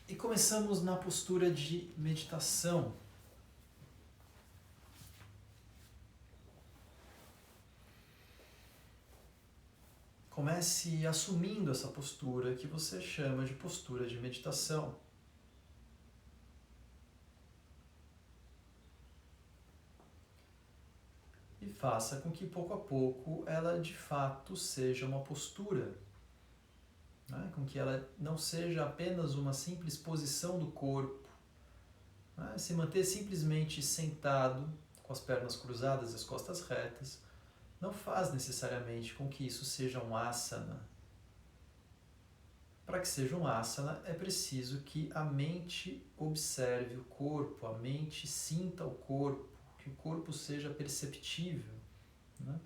E começamos na postura de meditação. Comece assumindo essa postura que você chama de postura de meditação. E faça com que pouco a pouco ela de fato seja uma postura, né? Com que ela não seja apenas uma simples posição do corpo, né? Se manter simplesmente sentado, com as pernas cruzadas e as costas retas, não faz necessariamente com que isso seja um asana. Para que seja um asana, é preciso que a mente observe o corpo, a mente sinta o corpo, que o corpo seja perceptível, né?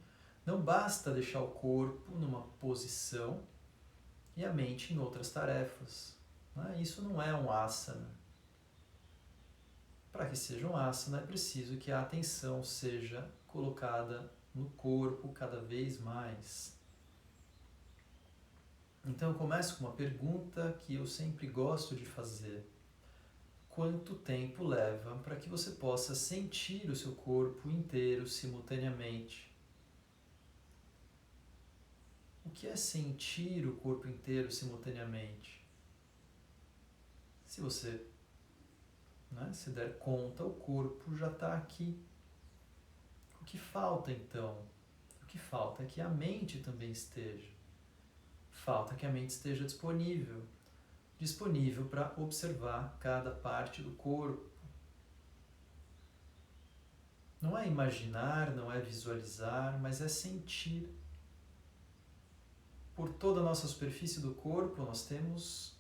Não basta deixar o corpo numa posição e a mente em outras tarefas, né? Isso não é um asana. Para que seja um asana, é preciso que a atenção seja colocada no corpo cada vez mais. Então eu começo com uma pergunta que eu sempre gosto de fazer. Quanto tempo leva para que você possa sentir o seu corpo inteiro simultaneamente? O que é sentir o corpo inteiro simultaneamente? Se você, né, se der conta, o corpo já está aqui. O que falta então? O que falta é que a mente também esteja. Falta que a mente esteja disponível para observar cada parte do corpo. Não é imaginar, não é visualizar, mas é sentir. Por toda a nossa superfície do corpo, nós temos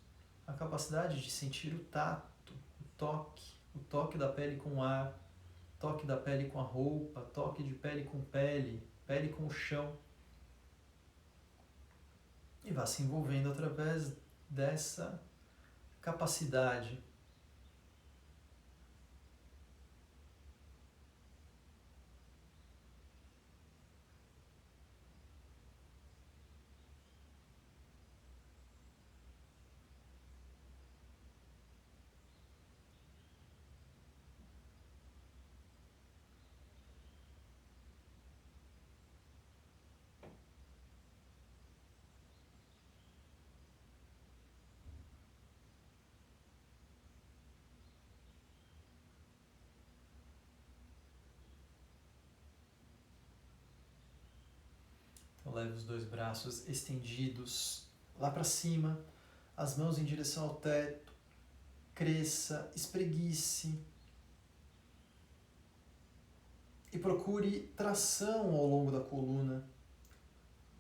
a capacidade de sentir o tato, o toque da pele com o ar, toque da pele com a roupa, toque de pele com pele, pele com o chão. E vá se envolvendo através dessa capacidade. Então leve os dois braços estendidos lá para cima, as mãos em direção ao teto, cresça, espreguice e procure tração ao longo da coluna.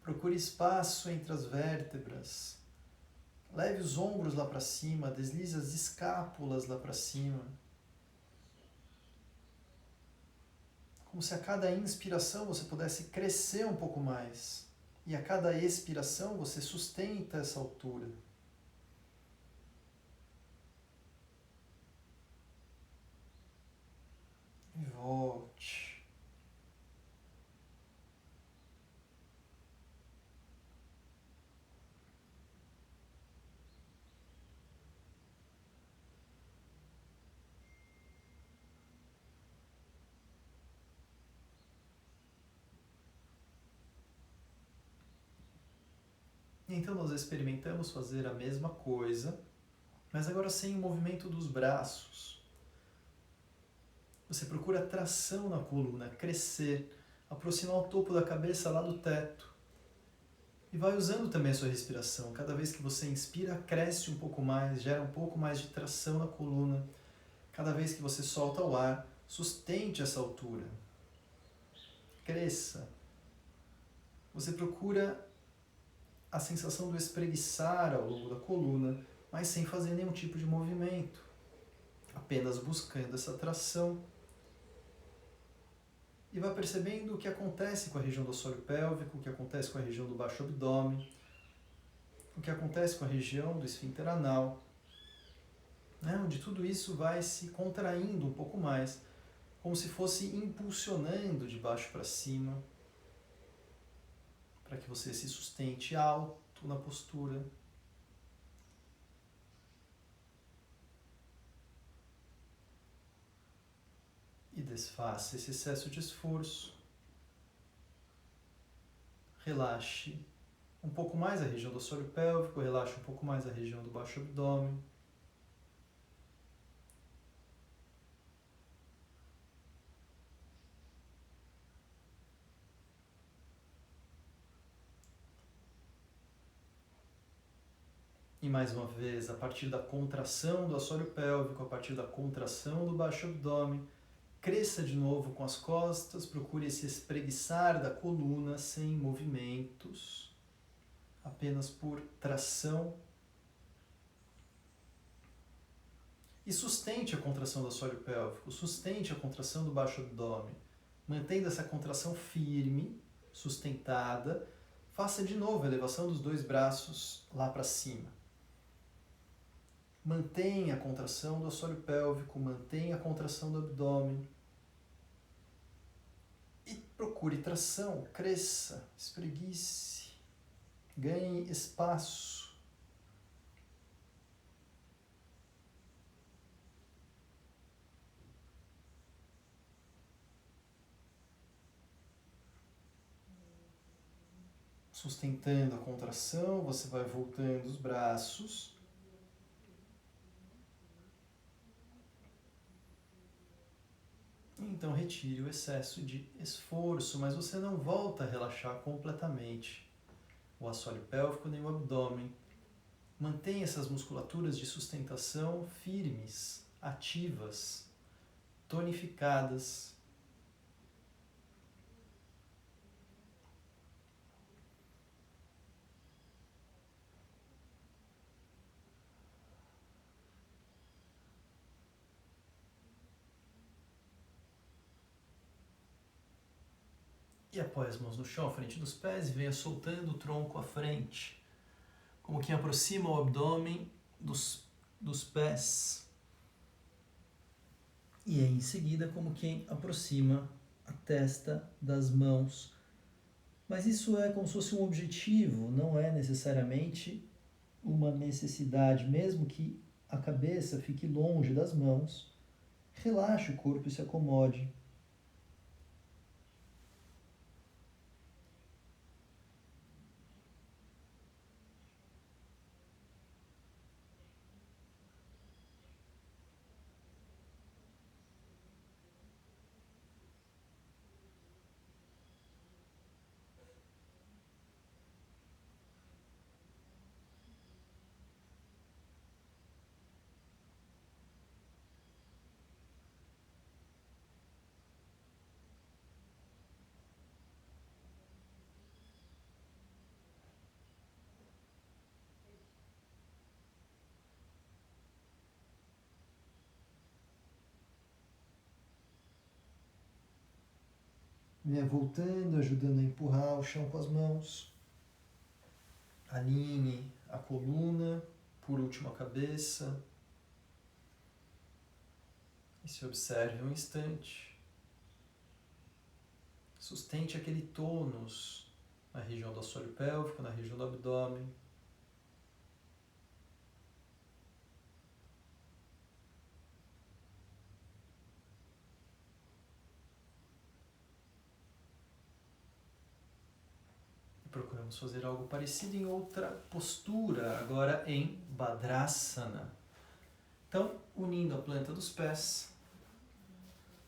Procure espaço entre as vértebras. Leve os ombros lá para cima, deslize as escápulas lá para cima. Como se a cada inspiração você pudesse crescer um pouco mais. E a cada expiração você sustenta essa altura. E volte. Então nós experimentamos fazer a mesma coisa, mas agora sem o movimento dos braços. Você procura tração na coluna, crescer, aproximar o topo da cabeça lá do teto. E vai usando também a sua respiração. Cada vez que você inspira, cresce um pouco mais, gera um pouco mais de tração na coluna. Cada vez que você solta o ar, sustente essa altura. Cresça. Você procura a sensação do espreguiçar ao longo da coluna, mas sem fazer nenhum tipo de movimento. Apenas buscando essa tração. E vai percebendo o que acontece com a região do assoalho pélvico, o que acontece com a região do baixo abdômen, o que acontece com a região do esfíncter anal, né? Onde tudo isso vai se contraindo um pouco mais, como se fosse impulsionando de baixo para cima, para que você se sustente alto na postura. Desfaça esse excesso de esforço. Relaxe um pouco mais a região do assoalho pélvico, relaxe um pouco mais a região do baixo abdômen. E mais uma vez, a partir da contração do assoalho pélvico, a partir da contração do baixo abdômen, cresça de novo com as costas, procure se espreguiçar da coluna sem movimentos, apenas por tração. E sustente a contração do assoalho pélvico, sustente a contração do baixo abdômen, mantendo essa contração firme, sustentada. Faça de novo a elevação dos dois braços lá para cima. Mantenha a contração do assoalho pélvico, mantenha a contração do abdômen. E procure tração, cresça, espreguice, ganhe espaço. Sustentando a contração, você vai voltando os braços. Então retire o excesso de esforço, mas você não volta a relaxar completamente o assoalho pélvico nem o abdômen. Mantenha essas musculaturas de sustentação firmes, ativas, tonificadas. E apoie as mãos no chão, à frente dos pés, e venha soltando o tronco à frente, como quem aproxima o abdômen dos pés. E em seguida, como quem aproxima a testa das mãos. Mas isso é como se fosse um objetivo, não é necessariamente uma necessidade. Mesmo que a cabeça fique longe das mãos, relaxe o corpo e se acomode. Venha voltando, ajudando a empurrar o chão com as mãos. Alinhe a coluna, por último a cabeça. E se observe um instante. Sustente aquele tônus na região do assoalho pélvico, na região do abdômen. Procuramos fazer algo parecido em outra postura, agora em Badrasana. Então, unindo a planta dos pés,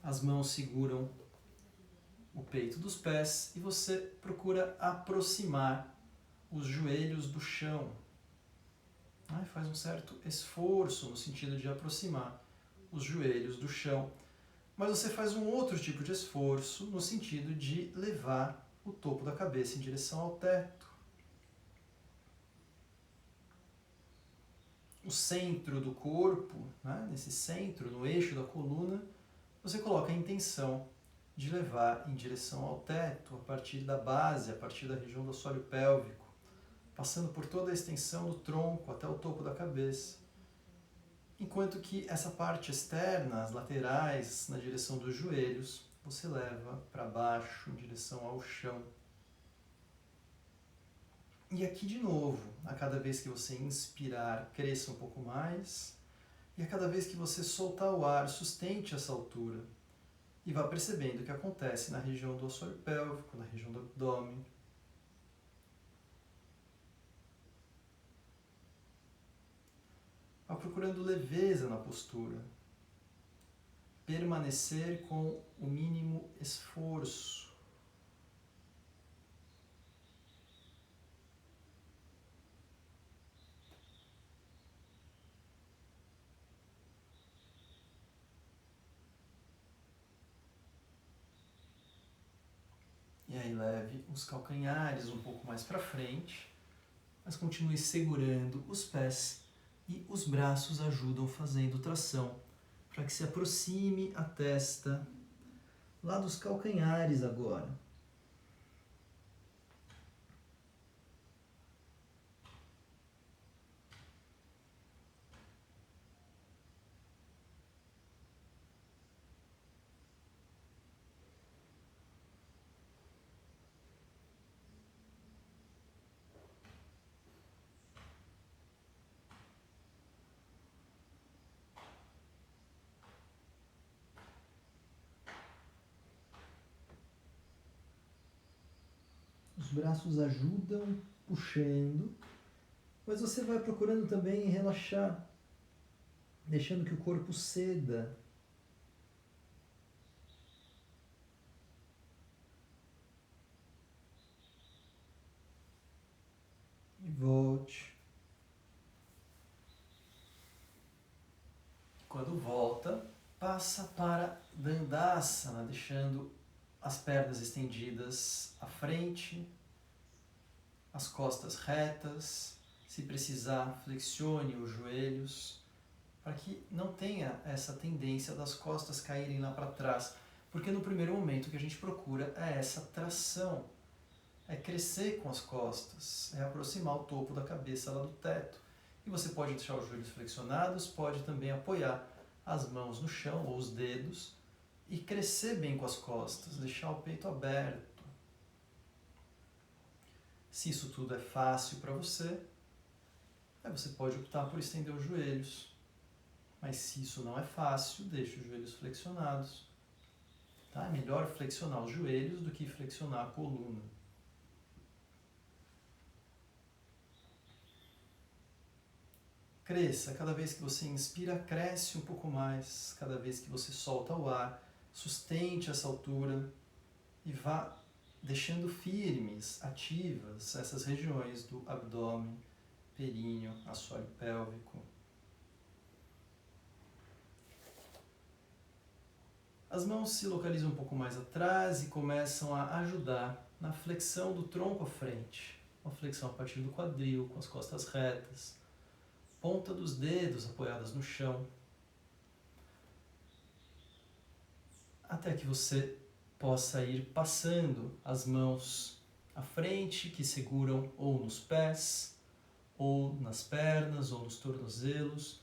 as mãos seguram o peito dos pés e você procura aproximar os joelhos do chão. Faz um certo esforço no sentido de aproximar os joelhos do chão, mas você faz um outro tipo de esforço no sentido de levar o topo da cabeça em direção ao teto. O centro do corpo, nesse centro, no eixo da coluna, você coloca a intenção de levar em direção ao teto, a partir da base, a partir da região do assoalho pélvico, passando por toda a extensão do tronco até o topo da cabeça. Enquanto que essa parte externa, as laterais, na direção dos joelhos, você leva para baixo, em direção ao chão. E aqui de novo, a cada vez que você inspirar, cresça um pouco mais. E a cada vez que você soltar o ar, sustente essa altura. E vá percebendo o que acontece na região do assoalho pélvico, na região do abdômen. Vá procurando leveza na postura. Permanecer com o mínimo esforço. E aí leve os calcanhares um pouco mais para frente, mas continue segurando os pés e os braços ajudam fazendo tração para que se aproxime a testa lá dos calcanhares agora. Os braços ajudam puxando, mas você vai procurando também relaxar, deixando que o corpo ceda. E volte. Quando volta, passa para Dandasana, deixando as pernas estendidas à frente, as costas retas. Se precisar, flexione os joelhos, para que não tenha essa tendência das costas caírem lá para trás. Porque no primeiro momento o que a gente procura é essa tração, é crescer com as costas, é aproximar o topo da cabeça lá do teto. E você pode deixar os joelhos flexionados, pode também apoiar as mãos no chão ou os dedos e crescer bem com as costas, deixar o peito aberto. Se isso tudo é fácil para você, aí você pode optar por estender os joelhos. Mas se isso não é fácil, deixe os joelhos flexionados. Tá? É melhor flexionar os joelhos do que flexionar a coluna. Cresça, cada vez que você inspira, cresce um pouco mais. Cada vez que você solta o ar, sustente essa altura e vá deixando firmes, ativas, essas regiões do abdômen, períneo, assoalho pélvico. As mãos se localizam um pouco mais atrás e começam a ajudar na flexão do tronco à frente. Uma flexão a partir do quadril, com as costas retas. Ponta dos dedos apoiadas no chão, até que você possa ir passando as mãos à frente, que seguram ou nos pés, ou nas pernas, ou nos tornozelos.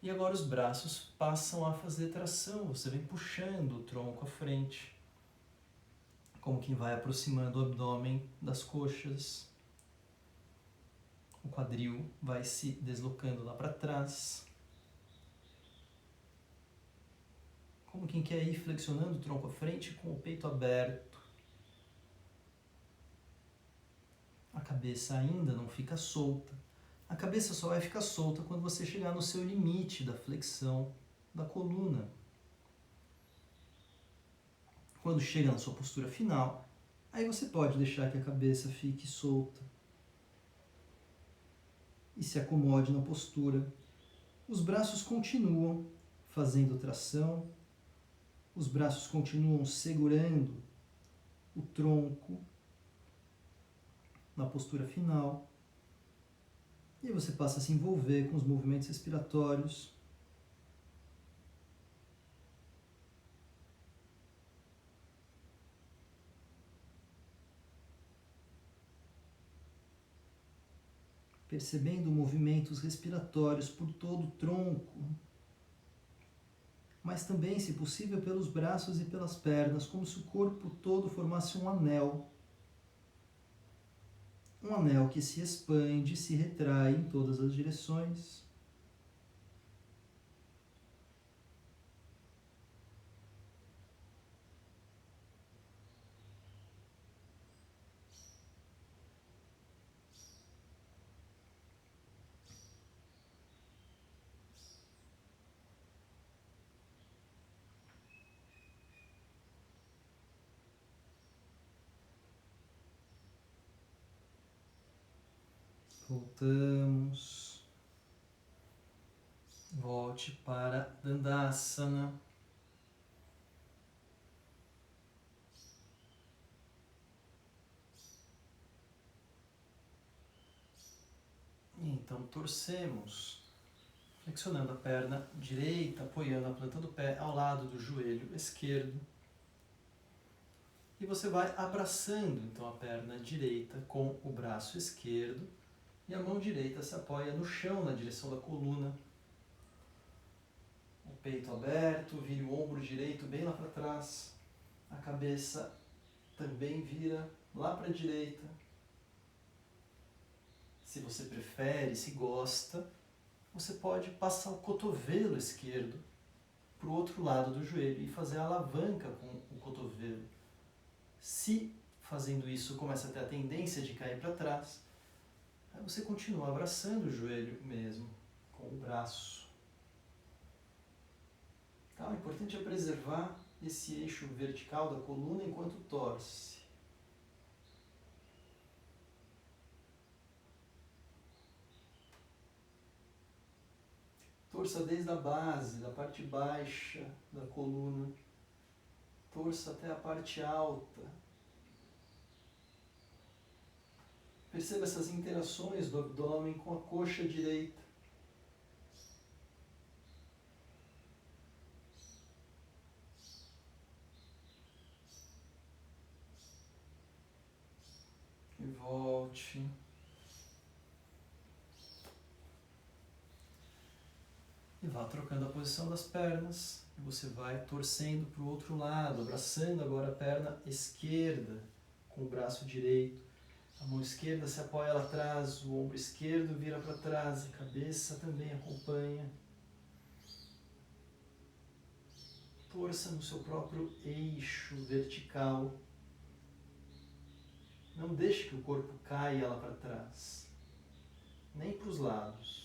E agora os braços passam a fazer tração, você vem puxando o tronco à frente, como quem vai aproximando o abdômen das coxas. O quadril vai se deslocando lá para trás. Como quem quer ir flexionando o tronco à frente com o peito aberto. A cabeça ainda não fica solta. A cabeça só vai ficar solta quando você chegar no seu limite da flexão da coluna. Quando chega na sua postura final, aí você pode deixar que a cabeça fique solta. E se acomode na postura. Os braços continuam fazendo tração, os braços continuam segurando o tronco na postura final. E você passa a se envolver com os movimentos respiratórios. Percebendo movimentos respiratórios por todo o tronco, mas também, se possível, pelos braços e pelas pernas, como se o corpo todo formasse um anel. Um anel que se expande e se retrai em todas as direções. Voltamos. Volte para Dandasana. Então, torcemos, flexionando a perna direita, apoiando a planta do pé ao lado do joelho esquerdo. E você vai abraçando, então, a perna direita com o braço esquerdo. E a mão direita se apoia no chão, na direção da coluna. O peito aberto, vire o ombro direito bem lá para trás. A cabeça também vira lá para a direita. Se você prefere, se gosta, você pode passar o cotovelo esquerdo para o outro lado do joelho e fazer a alavanca com o cotovelo. Se fazendo isso começa a ter a tendência de cair para trás, aí você continua abraçando o joelho mesmo, com o braço. Tá? O importante é preservar esse eixo vertical da coluna enquanto torce. Torça desde a base, da parte baixa da coluna. Torça até a parte alta. Perceba essas interações do abdômen com a coxa direita. E volte. E vá trocando a posição das pernas. E você vai torcendo para o outro lado, abraçando agora a perna esquerda com o braço direito. A mão esquerda se apoia lá atrás, o ombro esquerdo vira para trás, a cabeça também acompanha. Torça no seu próprio eixo vertical. Não deixe que o corpo caia lá para trás, nem para os lados.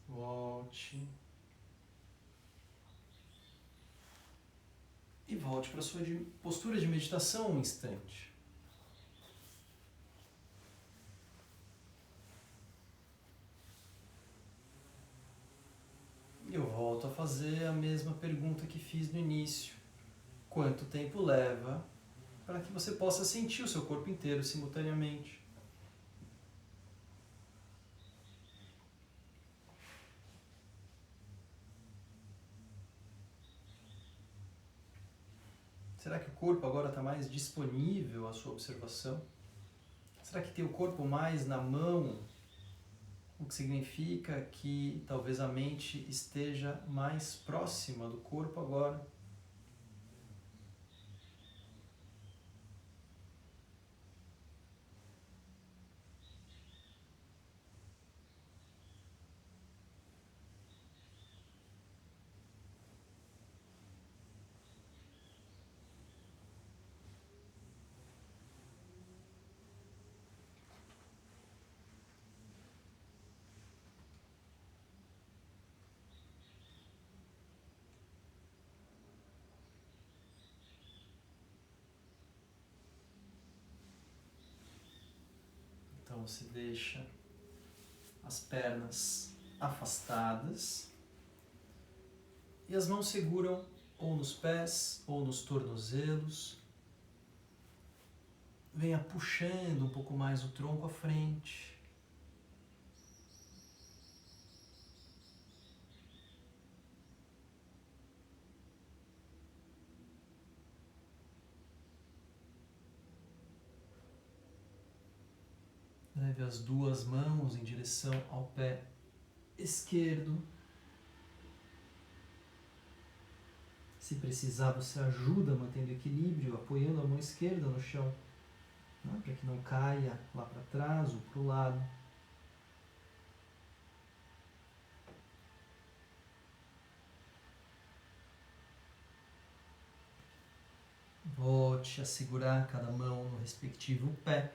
Volte. E volte para a sua postura de meditação um instante. Eu volto a fazer a mesma pergunta que fiz no início. Quanto tempo leva para que você possa sentir o seu corpo inteiro simultaneamente? Será que o corpo agora está mais disponível à sua observação? Será que tem o corpo mais na mão? O que significa que talvez a mente esteja mais próxima do corpo agora. Então você deixa as pernas afastadas e as mãos seguram ou nos pés ou nos tornozelos. Venha puxando um pouco mais o tronco à frente. Leve as duas mãos em direção ao pé esquerdo. Se precisar, você ajuda mantendo equilíbrio, apoiando a mão esquerda no chão. né, para que não caia lá para trás ou para o lado. Volte a segurar cada mão no respectivo pé.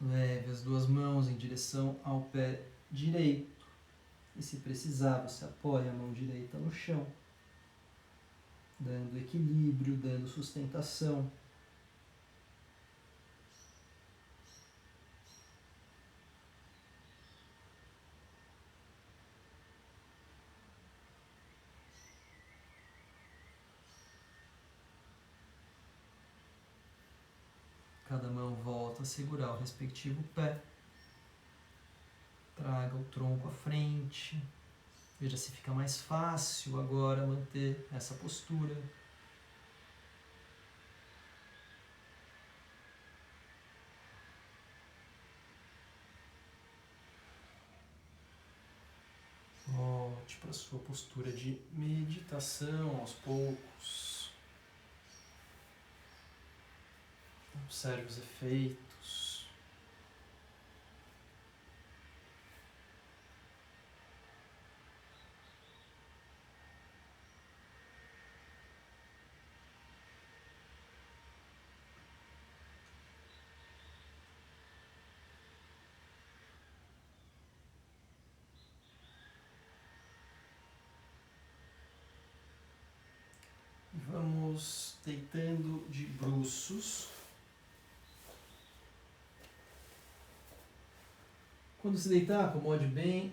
Leve as duas mãos em direção ao pé direito. E se precisar, você apoia a mão direita no chão, dando equilíbrio, dando sustentação. Cada mão volta a segurar o respectivo pé. Traga o tronco à frente. Veja se fica mais fácil agora manter essa postura. Volte para a sua postura de meditação aos poucos. Observe os efeitos. Vamos deitando de bruços. Quando se deitar, acomode bem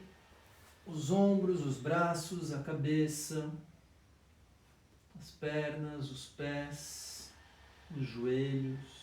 os ombros, os braços, a cabeça, as pernas, os pés, os joelhos.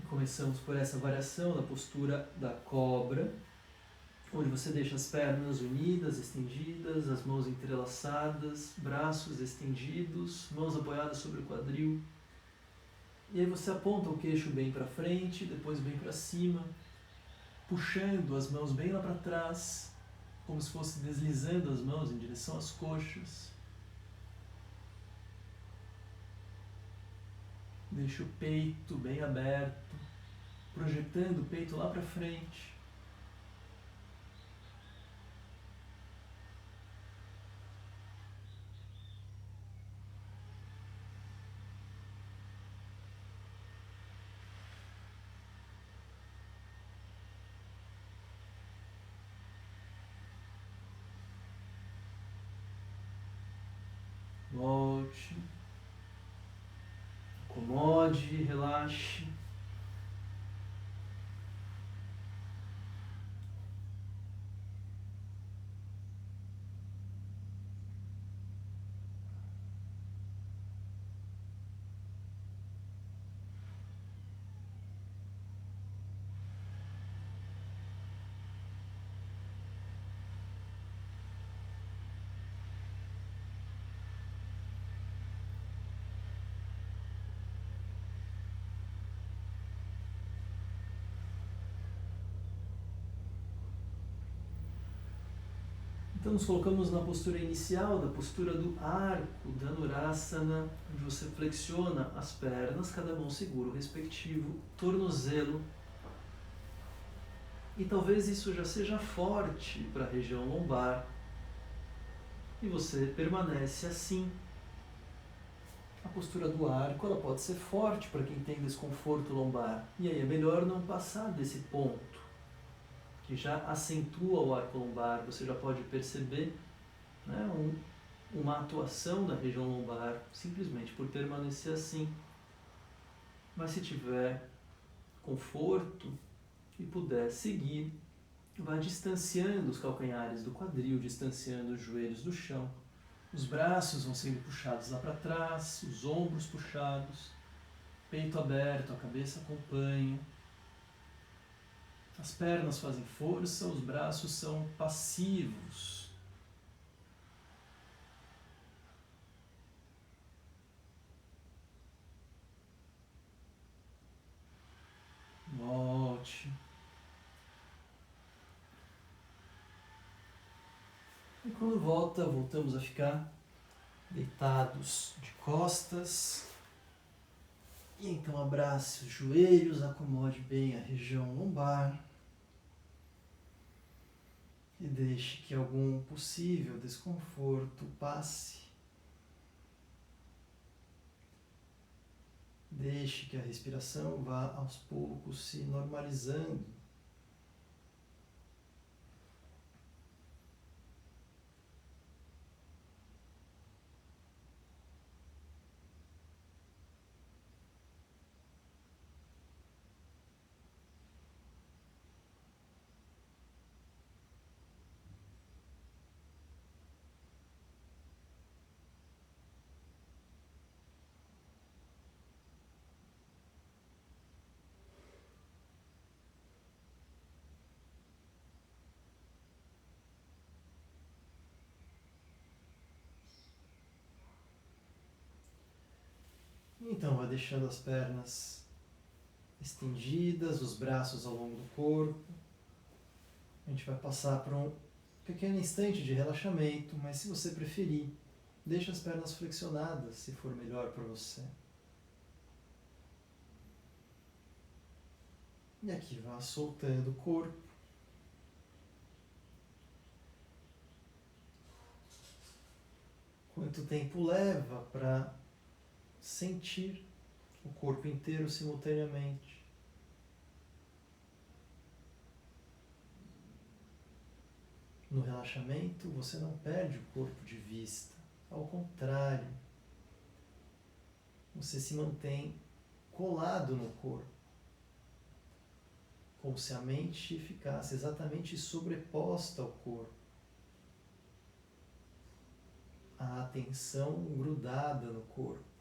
Começamos por essa variação da postura da cobra, onde você deixa as pernas unidas, estendidas, as mãos entrelaçadas, braços estendidos, mãos apoiadas sobre o quadril. E aí você aponta o queixo bem para frente, depois bem para cima, puxando as mãos bem lá para trás, como se fosse deslizando as mãos em direção às coxas. Deixa o peito bem aberto, projetando o peito lá para frente. Volte, acomode, relaxe. Então nos colocamos na postura inicial, da postura do arco, Dhanurasana, onde você flexiona as pernas, cada mão segura o respectivo tornozelo. E talvez isso já seja forte para a região lombar. E você permanece assim. A postura do arco ela pode ser forte para quem tem desconforto lombar. E aí é melhor não passar desse ponto, que já acentua o arco lombar. Você já pode perceber, né, uma atuação da região lombar simplesmente por permanecer assim. Mas se tiver conforto e puder seguir, vá distanciando os calcanhares do quadril, distanciando os joelhos do chão. Os braços vão sendo puxados lá para trás, os ombros puxados, peito aberto, a cabeça acompanha. As pernas fazem força, os braços são passivos. Volte. E quando volta, voltamos a ficar deitados de costas. E então abrace os joelhos, acomode bem a região lombar. E deixe que algum possível desconforto passe. Deixe que a respiração vá aos poucos se normalizando. Então, vá deixando as pernas estendidas, os braços ao longo do corpo. A gente vai passar por um pequeno instante de relaxamento, mas se você preferir, deixe as pernas flexionadas, se for melhor para você. E aqui vá soltando o corpo. Quanto tempo leva para sentir o corpo inteiro simultaneamente? No relaxamento, você não perde o corpo de vista. Ao contrário, você se mantém colado no corpo, como se a mente ficasse exatamente sobreposta ao corpo. A atenção grudada no corpo.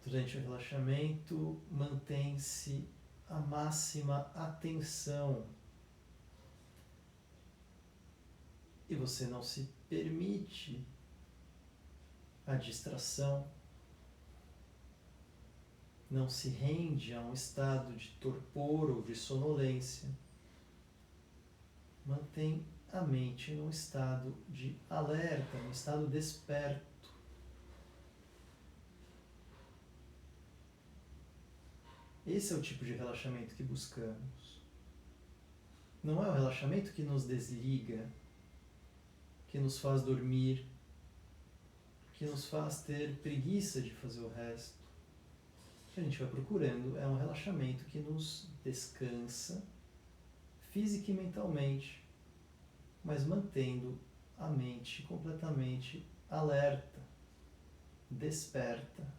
Durante o relaxamento, mantém-se a máxima atenção e você não se permite a distração, não se rende a um estado de torpor ou de sonolência. Mantém a mente num estado de alerta, num estado desperto. Esse é o tipo de relaxamento que buscamos. Não é o relaxamento que nos desliga, que nos faz dormir, que nos faz ter preguiça de fazer o resto. O que a gente vai procurando é um relaxamento que nos descansa física e mentalmente, mas mantendo a mente completamente alerta, desperta.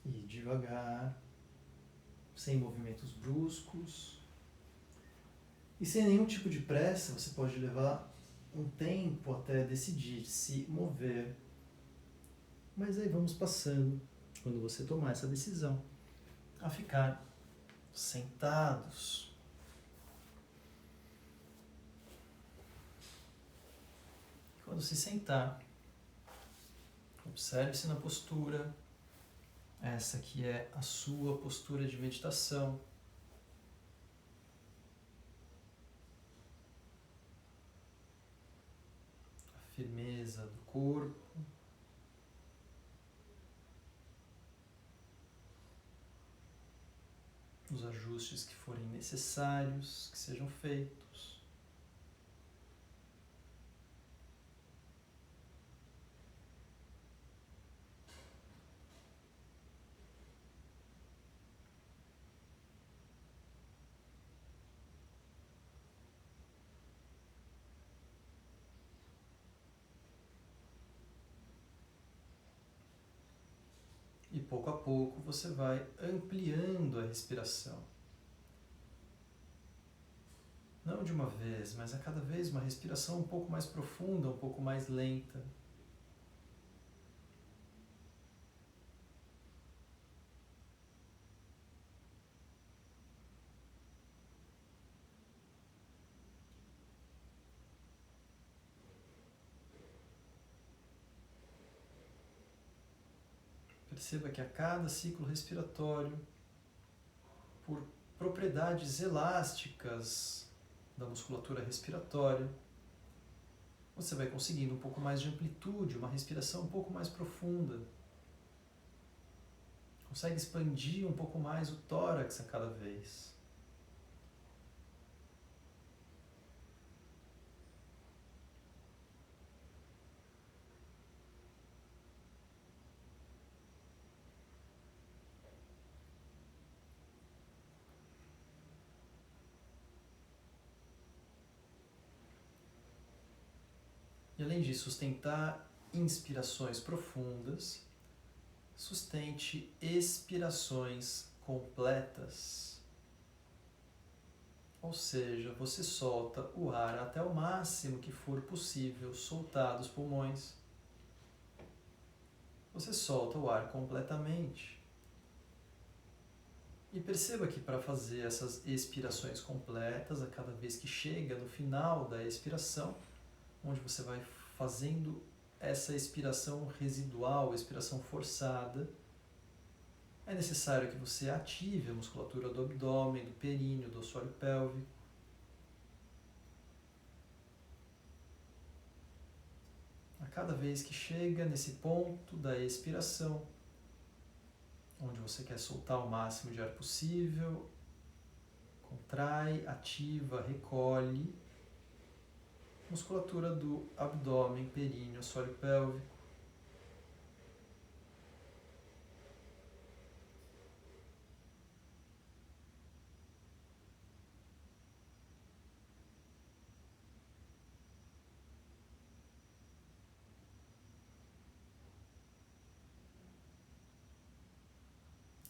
E devagar, sem movimentos bruscos e sem nenhum tipo de pressa, você pode levar um tempo até decidir se mover. Mas aí vamos passando, quando você tomar essa decisão, a ficar sentados. Quando se sentar, Observe-se na postura. Essa que é a sua postura de meditação. A firmeza do corpo. Os ajustes que forem necessários, que sejam feitos. E pouco a pouco você vai ampliando a respiração. Não de uma vez, mas a cada vez uma respiração um pouco mais profunda, um pouco mais lenta. Perceba que a cada ciclo respiratório, por propriedades elásticas da musculatura respiratória, você vai conseguindo um pouco mais de amplitude, uma respiração um pouco mais profunda. Consegue expandir um pouco mais o tórax a cada vez. E além de sustentar inspirações profundas, sustente expirações completas. Ou seja, você solta o ar até o máximo que for possível soltar dos pulmões. Você solta o ar completamente. E perceba que para fazer essas expirações completas, a cada vez que chega no final da expiração, onde você vai fazendo essa expiração residual, expiração forçada, é necessário que você ative a musculatura do abdômen, do períneo, do assoalho pélvico. A cada vez que chega nesse ponto da expiração, onde você quer soltar o máximo de ar possível, contrai, ativa, recolhe. Musculatura do abdômen, períneo, assoalho pélvico.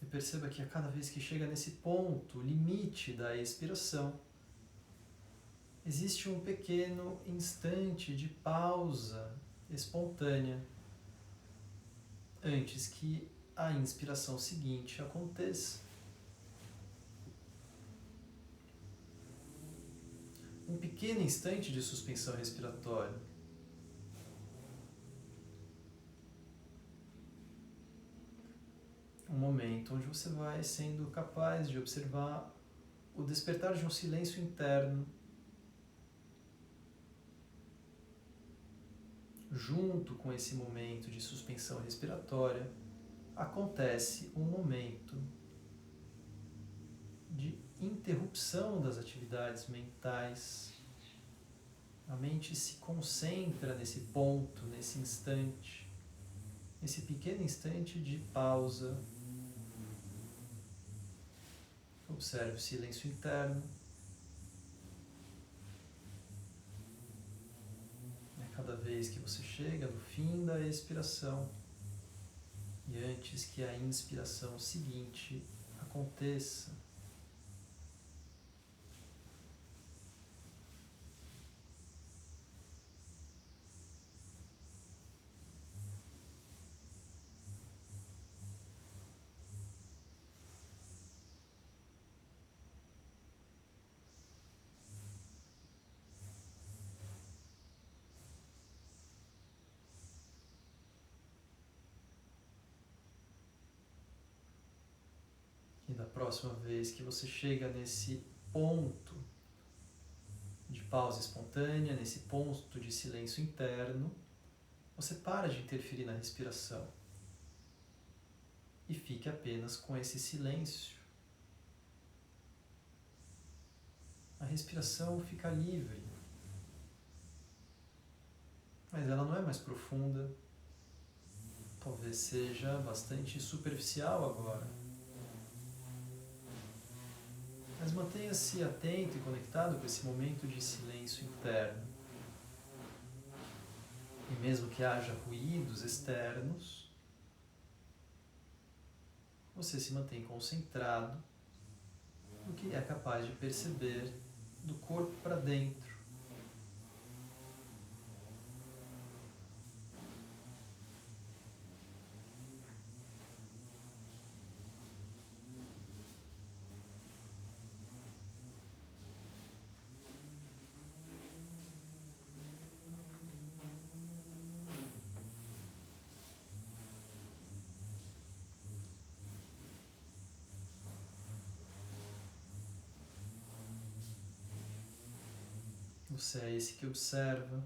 E perceba que a cada vez que chega nesse ponto, limite da expiração, existe um pequeno instante de pausa espontânea antes que a inspiração seguinte aconteça. Um pequeno instante de suspensão respiratória. Um momento onde você vai sendo capaz de observar o despertar de um silêncio interno. Junto com esse momento de suspensão respiratória, acontece um momento de interrupção das atividades mentais. A mente se concentra nesse ponto, nesse instante, nesse pequeno instante de pausa. Observe o silêncio interno. Cada vez que você chega no fim da expiração e antes que a inspiração seguinte aconteça, da próxima vez que você chega nesse ponto de pausa espontânea, nesse ponto de silêncio interno, você para de interferir na respiração e fique apenas com esse silêncio. A respiração fica livre, mas ela não é mais profunda, talvez seja bastante superficial agora. Mas mantenha-se atento e conectado com esse momento de silêncio interno. E mesmo que haja ruídos externos, você se mantém concentrado no que é capaz de perceber do corpo para dentro. Você é esse que observa.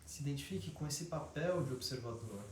Se identifique com esse papel de observador.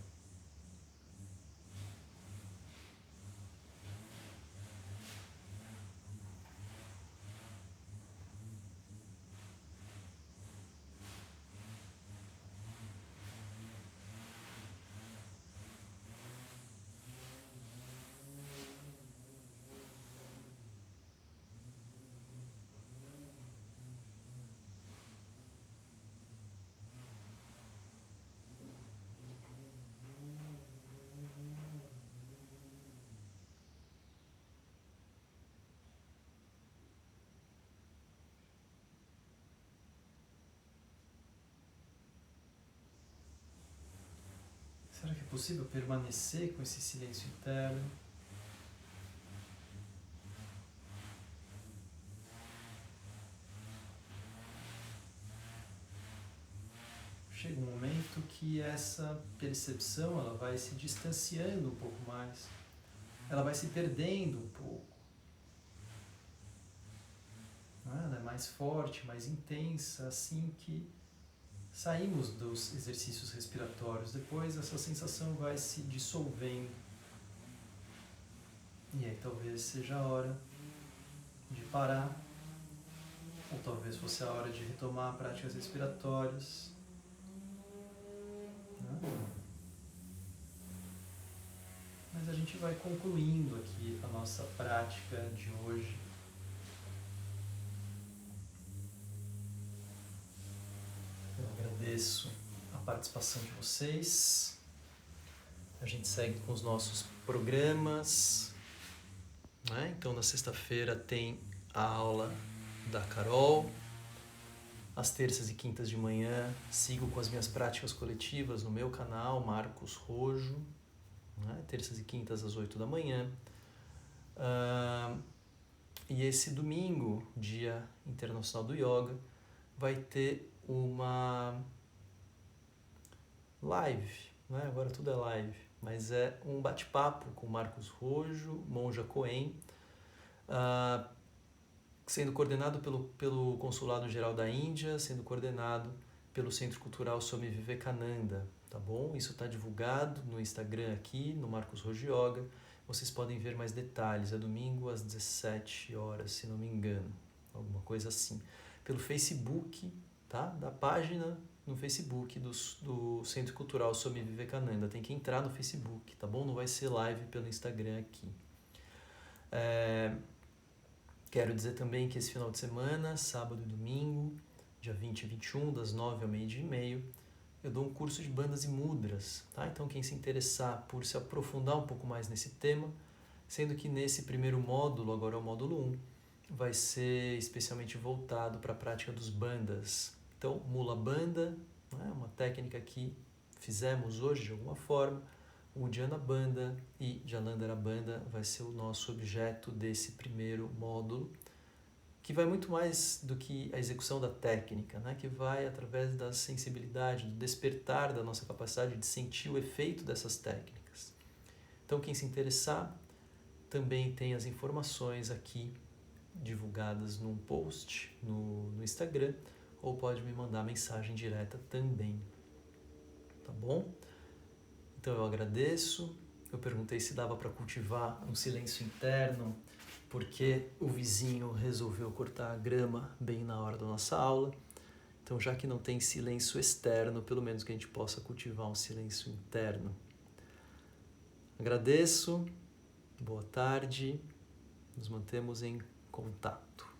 Será que é possível permanecer com esse silêncio interno? Chega um momento que essa percepção ela vai se distanciando um pouco mais. Ela vai se perdendo um pouco. Ela é mais forte, mais intensa, assim que saímos dos exercícios respiratórios. Depois essa sensação vai se dissolvendo. E aí talvez seja a hora de parar, ou talvez fosse a hora de retomar práticas respiratórias. Mas a gente vai concluindo aqui a nossa prática de hoje. Eu agradeço a participação de vocês. A gente segue com os nossos programas, né? Então, na sexta-feira tem a aula da Carol. Às terças e quintas de manhã, sigo com as minhas práticas coletivas no meu canal, Marcos Rojo. Né? Terças e quintas às 8 da manhã. E esse domingo, Dia Internacional do Yoga, vai ter uma live, né? Agora tudo é live, mas é um bate-papo com Marcos Rojo, Monja Coen, sendo coordenado pelo Consulado Geral da Índia, sendo coordenado pelo Centro Cultural Swami Vivekananda, tá bom? Isso está divulgado no Instagram aqui, no Marcos Rojo Yoga. Vocês podem ver mais detalhes, é domingo às 17 horas, se não me engano, alguma coisa assim. Pelo Facebook, tá? Da página no Facebook do Centro Cultural Swami Vivekananda. Tem que entrar no Facebook, tá bom? Não vai ser live pelo Instagram aqui. Quero dizer também que esse final de semana, sábado e domingo, dia 20 e 21, das 9 ao meio-dia e meio, eu dou um curso de bandas e mudras, tá? Então quem se interessar por se aprofundar um pouco mais nesse tema, sendo que nesse primeiro módulo, agora é o módulo 1, vai ser especialmente voltado para a prática dos bandas. Então, Mula Banda, né, uma técnica que fizemos hoje de alguma forma, Uddiyana Banda e Jalandhara Banda vai ser o nosso objeto desse primeiro módulo, que vai muito mais do que a execução da técnica, né? Que vai através da sensibilidade, do despertar da nossa capacidade de sentir o efeito dessas técnicas. Então, quem se interessar, também tem as informações aqui divulgadas num post no Instagram, ou pode me mandar mensagem direta também, tá bom? Então eu agradeço. Eu perguntei se dava para cultivar um silêncio interno, porque o vizinho resolveu cortar a grama bem na hora da nossa aula. Então, já que não tem silêncio externo, pelo menos que a gente possa cultivar um silêncio interno. Agradeço, boa tarde, nos mantemos em contato.